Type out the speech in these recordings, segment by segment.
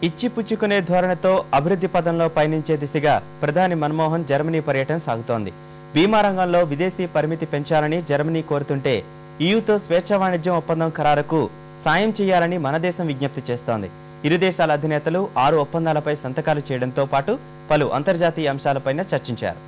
ఇచ్చిపుచ్చుకునే ధోరణితో అభివృద్ధి పదంలో పయనించే దిశగా ప్రధాని మన్మోహన్ జర్మనీ పర్యటన సాగుతోంది. బీమా రంగంలో విదేశీ పరిమితి పెంచాలని జర్మనీ కోరుతుంటే ఈయూతో స్వేచ్ఛా వాణిజ్యం ఒప్పందం ఖరారుకు సాయం చేయాలని మన దేశం విజ్ఞప్తి చేస్తోంది. ఇరు దేశాల అధినేతలు 6 ఒప్పందాలపై సంతకాలు చేయడంతో పాటు పలు అంతర్జాతీయ అంశాలపైన చర్చించారు.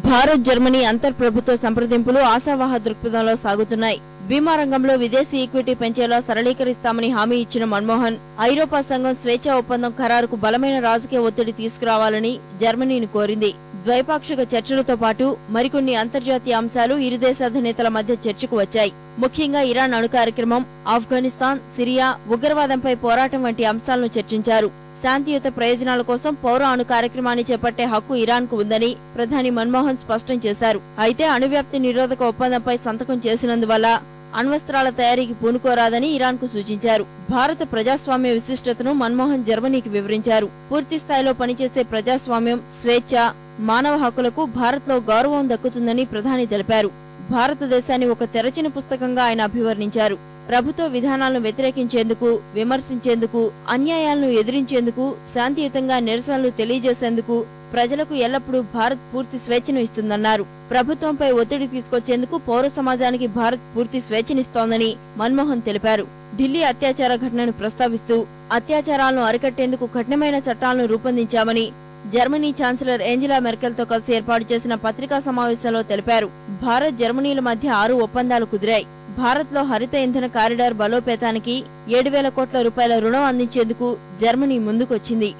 భారత్ జర్మనీ అంతర్ప్రభుత్వ సంప్రదింపులు ఆశావాహ దృక్పథంలో సాగుతున్నాయి. బీమా రంగంలో విదేశీ ఈక్విటీ పెంచేలా సరళీకరిస్తామని హామీ ఇచ్చిన మన్మోహన్ ఐరోపా సంఘం స్వేచ్ఛా ఒప్పందం ఖరారుకు బలమైన రాజకీయ ఒత్తిడి తీసుకురావాలని జర్మనీని కోరింది. ద్వైపాక్షిక చర్చలతో పాటు మరికొన్ని అంతర్జాతీయ అంశాలు ఇరు దేశాధినేతల మధ్య చర్చకు వచ్చాయి. ముఖ్యంగా ఇరాన్ అణు కార్యక్రమం, ఆఫ్ఘనిస్తాన్, సిరియా, ఉగ్రవాదంపై పోరాటం వంటి అంశాలను చర్చించారు. శాంతియుత ప్రయోజనాల కోసం పౌర అణు కార్యక్రమాన్ని చేపట్టే హక్కు ఇరాన్ కు ఉందని ప్రధాని మన్మోహన్ స్పష్టం చేశారు. అయితే అణువ్యాప్తి నిరోధక ఒప్పందంపై సంతకం చేసినందువల్ల అణ్వస్త్రాల తయారీకి పూనుకోరాదని ఇరాన్ కు సూచించారు. భారత ప్రజాస్వామ్య విశిష్టతను మన్మోహన్ జర్మనీకి వివరించారు. పూర్తి స్థాయిలో పనిచేసే ప్రజాస్వామ్యం, స్వేచ్ఛ, మానవ హక్కులకు భారత్ లో గౌరవం దక్కుతుందని ప్రధాని తెలిపారు. భారతదేశాన్ని ఒక తెరచిన పుస్తకంగా ఆయన అభివర్ణించారు. ప్రభుత్వ విధానాలను వ్యతిరేకించేందుకు, విమర్శించేందుకు, అన్యాయాలను ఎదిరించేందుకు, శాంతియుతంగా నిరసనలు తెలియజేసేందుకు ప్రజలకు ఎల్లప్పుడూ భారత్ పూర్తి స్వేచ్ఛను ఇస్తుందన్నారు. ప్రభుత్వంపై ఒత్తిడి తీసుకొచ్చేందుకు పౌర సమాజానికి భారత్ పూర్తి స్వేచ్ఛనిస్తోందని మన్మోహన్ తెలిపారు. ఢిల్లీ అత్యాచార ఘటనను ప్రస్తావిస్తూ అత్యాచారాలను అరికట్టేందుకు కఠినమైన చట్టాలను రూపొందించామని జర్మనీ ఛాన్సలర్ ఏంజెలా మెర్కెల్ తో కలిసి ఏర్పాటు చేసిన పత్రికా సమావేశంలో తెలిపారు. భారత్ జర్మనీల మధ్య 6 ఒప్పందాలు కుదిరాయి. భారత్ లో హరిత ఇంధన కారిడార్ బలోపేతానికి 7,000 కోట్ల రూపాయల రుణం అందించేందుకు జర్మనీ ముందుకొచ్చింది.